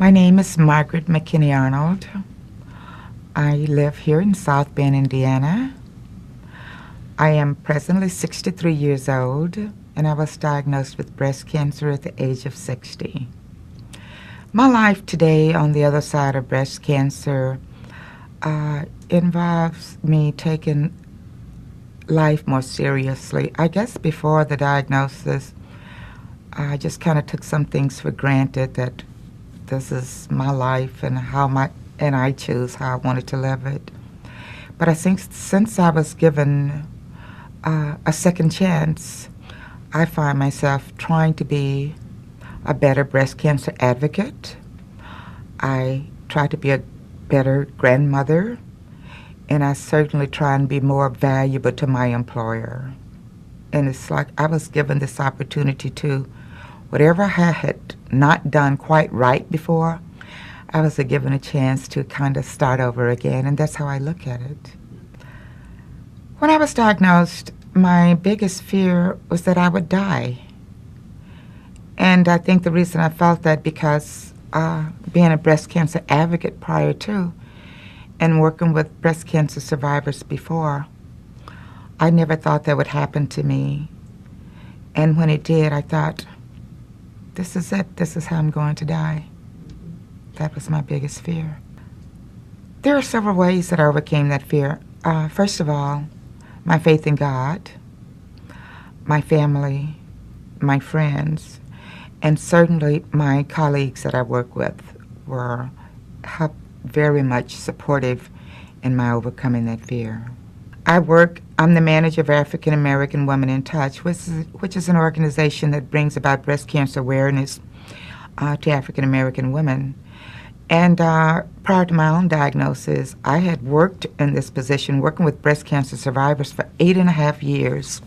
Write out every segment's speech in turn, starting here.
My name is Margaret McKinney Arnold. I live here in South Bend, Indiana. I am presently 63 years old, and I was diagnosed with breast cancer at the age of 60. My life today on the other side of breast cancer involves me taking life more seriously. I guess before the diagnosis, I just kind of took some things for granted that this is my life and and I choose how I wanted to live it. But I think since I was given a second chance, I find myself trying to be a better breast cancer advocate. I try to be a better grandmother, and I certainly try and be more valuable to my employer. And it's like I was given this opportunity to, whatever I had not done quite right before, I was given a chance to kind of start over again, and that's how I look at it. When I was diagnosed, my biggest fear was that I would die. And I think the reason I felt that because being a breast cancer advocate prior to and working with breast cancer survivors before, I never thought that would happen to me. And when it did, I thought, this is it. This is how I'm going to die. That was my biggest fear. There are several ways that I overcame that fear. First of all, my faith in God, my family, my friends, and certainly my colleagues that I work with were very much supportive in my overcoming that fear. I'm the manager of African American Women in Touch, which is an organization that brings about breast cancer awareness to African American women. And prior to my own diagnosis, I had worked in this position, working with breast cancer survivors for 8.5 years.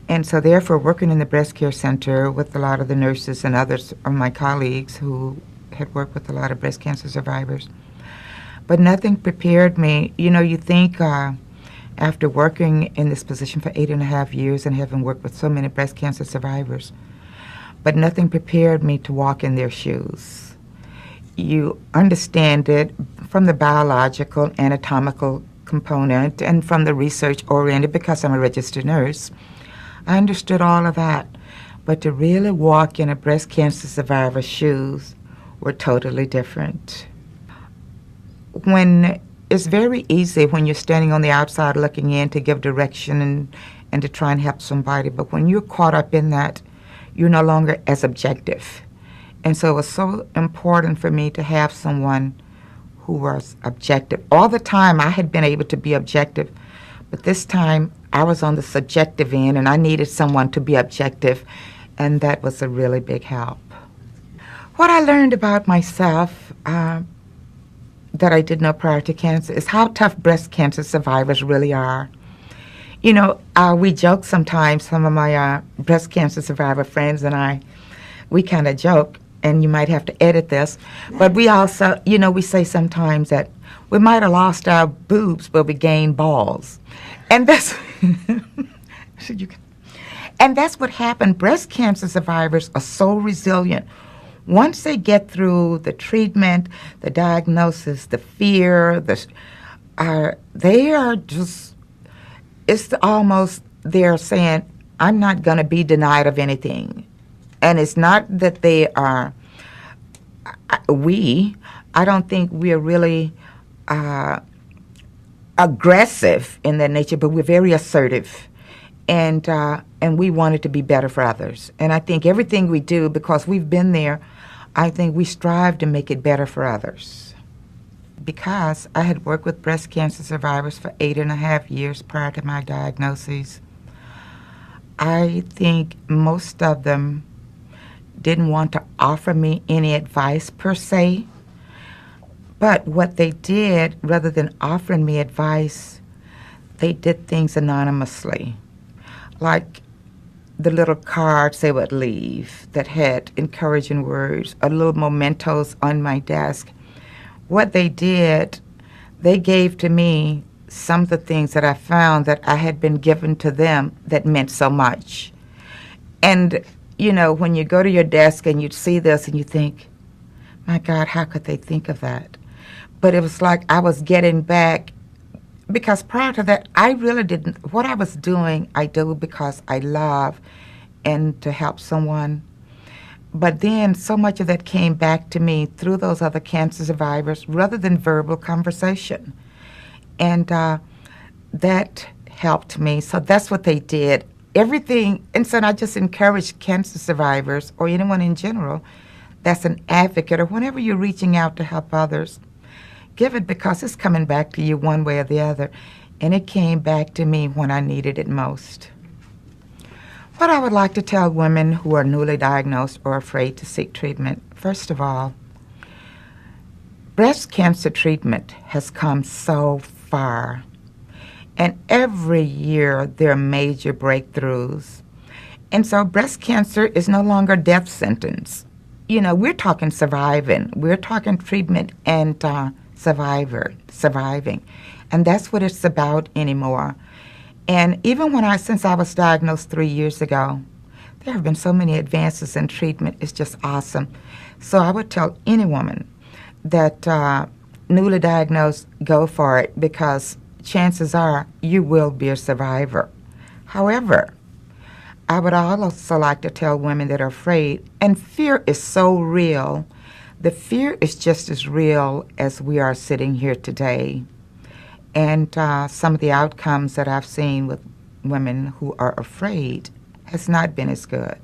And so therefore, working in the breast care center with a lot of the nurses and others of my colleagues who had worked with a lot of breast cancer survivors. But nothing prepared me. You know, you think after working in this position for 8.5 years and having worked with so many breast cancer survivors, but nothing prepared me to walk in their shoes. You understand it from the biological, anatomical component and from the research-oriented, because I'm a registered nurse. I understood all of that, but to really walk in a breast cancer survivor's shoes were totally different. It's very easy when you're standing on the outside looking in to give direction and to try and help somebody, but when you're caught up in that, you're no longer as objective. And so it was so important for me to have someone who was objective. All the time I had been able to be objective, but this time I was on the subjective end and I needed someone to be objective, and that was a really big help. What I learned about myself that I didn't know prior to cancer is how tough breast cancer survivors really are. You know, we joke sometimes, some of my breast cancer survivor friends and I, we kind of joke, and you might have to edit this, but we also, you know, we say sometimes that we might have lost our boobs, but we gained balls. And that's, and that's what happened. Breast cancer survivors are so resilient. Once they get through the treatment, the diagnosis, the fear, they are just, it's almost, they're saying, I'm not going to be denied of anything. And it's not that they are, I don't think we're really aggressive in that nature, but we're very assertive. And we want it to be better for others. And I think everything we do, because we've been there, I think we strive to make it better for others. Because I had worked with breast cancer survivors for 8.5 years prior to my diagnosis, I think most of them didn't want to offer me any advice per se, but what they did, rather than offering me advice, they did things anonymously. Like the little cards they would leave that had encouraging words, or little mementos on my desk. What they did, they gave to me some of the things that I found that I had been given to them that meant so much. And, you know, when you go to your desk and you see this and you think, My God, how could they think of that? But it was like I was getting back because prior to that, I really didn't. What I was doing, I do because I love and to help someone. But then so much of that came back to me through those other cancer survivors rather than verbal conversation. And that helped me. So that's what they did. Everything, and so I just encourage cancer survivors or anyone in general that's an advocate or whenever you're reaching out to help others, give it because it's coming back to you one way or the other. And it came back to me when I needed it most. What I would like to tell women who are newly diagnosed or afraid to seek treatment, first of all, breast cancer treatment has come so far. And every year there are major breakthroughs. And so breast cancer is no longer a death sentence. You know, we're talking surviving. We're talking treatment and surviving. And that's what it's about anymore. And even since I was diagnosed 3 years ago, there have been so many advances in treatment. It's just awesome. So I would tell any woman that newly diagnosed, go for it because chances are you will be a survivor. However, I would also like to tell women that are afraid, and fear is so real. The fear is just as real as we are sitting here today. And some of the outcomes that I've seen with women who are afraid has not been as good.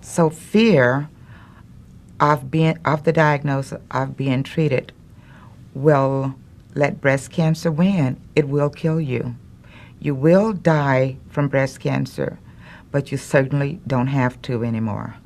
So fear of the diagnosis of being treated will let breast cancer win. It will kill you. You will die from breast cancer, but you certainly don't have to anymore.